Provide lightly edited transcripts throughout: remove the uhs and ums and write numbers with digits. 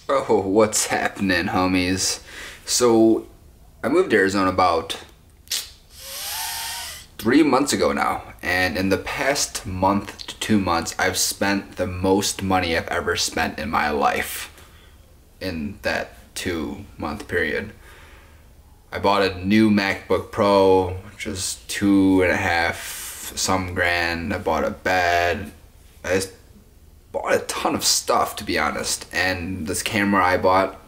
Oh, what's happening, homies? So, I moved to Arizona about 3 months ago now, and in the past month to 2 months, I've spent the most money I've ever spent in my life in that 2 month period. I bought a new MacBook Pro, which was two and a half some grand. I bought a bed. I just bought a ton of stuff, to be honest, and this camera I bought.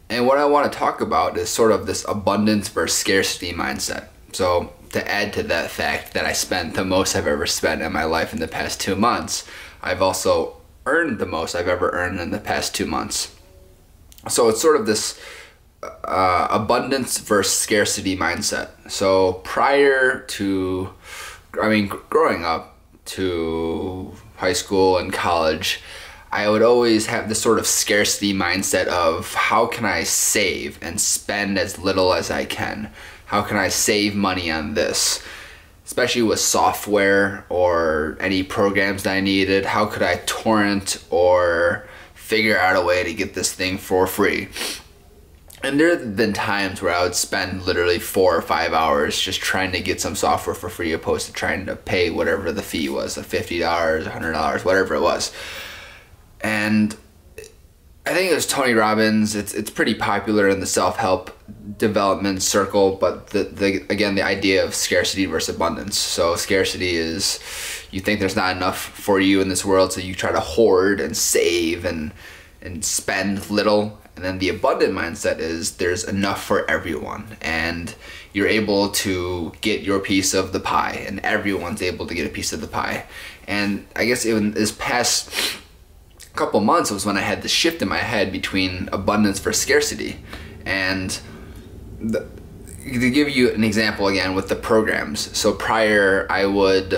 And what I want to talk about is sort of this abundance versus scarcity mindset. So to add to that fact that I spent the most I've ever spent in my life in the past 2 months, I've also earned the most I've ever earned in the past 2 months. So it's sort of this abundance versus scarcity mindset. So prior to, growing up to high school and college, I would always have this sort of scarcity mindset of how can I save and spend as little as I can? How can I save money on this? Especially with software or any programs that I needed. How could I torrent or figure out a way to get this thing for free? And there have been times where I would spend literally 4 or 5 hours just trying to get some software for free opposed to trying to pay whatever the fee was, the $50, $100, whatever it was. And I think it was Tony Robbins. It's pretty popular in the self-help development circle, but again, the idea of scarcity versus abundance. So scarcity is you think there's not enough for you in this world, so you try to hoard and save and spend little. And then the abundant mindset is there's enough for everyone, and you're able to get your piece of the pie, and everyone's able to get a piece of the pie. And I guess even this past couple months was when I had the shift in my head between abundance versus scarcity. And to give you an example again with the programs. So prior, I would,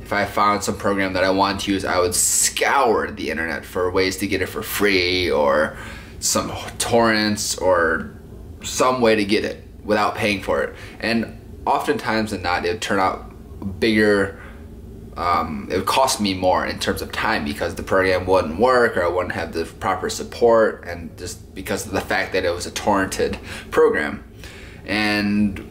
if I found some program that I wanted to use, I would scour the internet for ways to get it for free or some torrents or some way to get it without paying for it. And oftentimes than not, it would turn out bigger. It would cost me more in terms of time because the program wouldn't work or I wouldn't have the proper support, and just because of the fact that it was a torrented program. And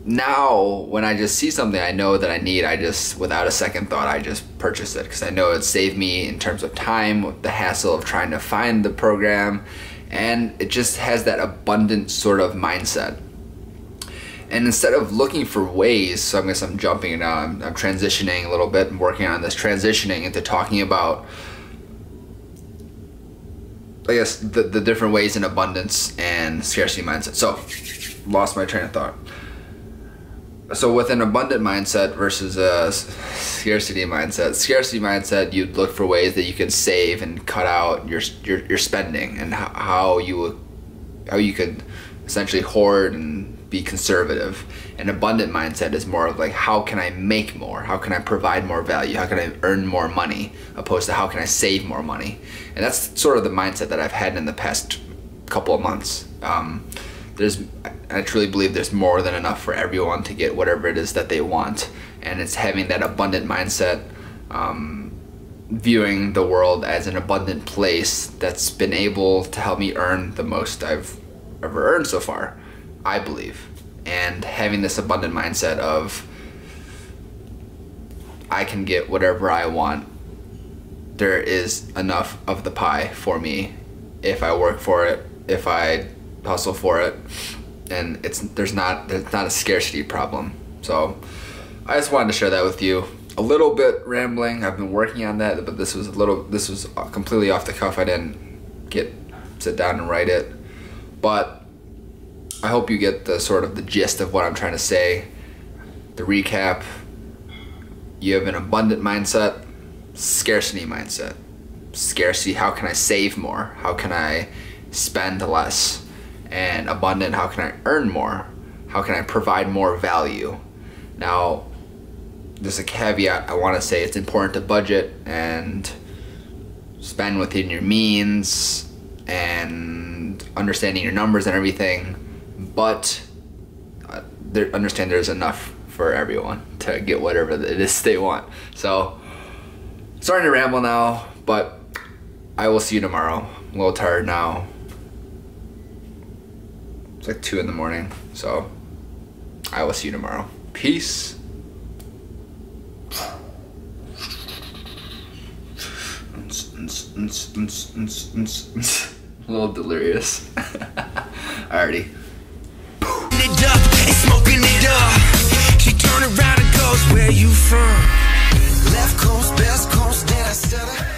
now when I just see something I know that I need, I just, without a second thought, I just purchase it because I know it saved me in terms of time, with the hassle of trying to find the program, and it just has that abundant sort of mindset. And instead of looking for ways, so I guess I'm jumping now, I'm transitioning a little bit and working on this, transitioning into talking about, I guess, the different ways in abundance and scarcity mindset. So, lost my train of thought. So with an abundant mindset versus a scarcity mindset, you'd look for ways that you can save and cut out your spending, and how you could essentially hoard and be conservative. An abundant mindset is more of like, how can I make more? How can I provide more value? How can I earn more money? Opposed to how can I save more money? And that's sort of the mindset that I've had in the past couple of months. I truly believe there's more than enough for everyone to get whatever it is that they want. And it's having that abundant mindset, viewing the world as an abundant place that's been able to help me earn the most I've ever earned so far, I believe. And having this abundant mindset of I can get whatever I want. There is enough of the pie for me if I work for it, if I hustle for it, and there's not a scarcity problem. So I just wanted to share that with you. A little bit rambling. I've been working on that, but this was completely off the cuff. I didn't sit down and write it, but I hope you get the gist of what I'm trying to say. The recap: you have an abundant mindset, scarcity mindset. Scarcity, how can I save more? How can I spend less? And abundant, how can I earn more? How can I provide more value? Now, there's a caveat I want to say: it's important to budget and spend within your means and understanding your numbers and everything, but understand there's enough for everyone to get whatever it is they want. So, starting to ramble now, but I will see you tomorrow. a little tired now. It's like 2 in the morning, so I will see you tomorrow. Peace. A little delirious. Alrighty. It up and smoking it up. She turn around and goes, where you from? Left coast, best coast, then I stutter.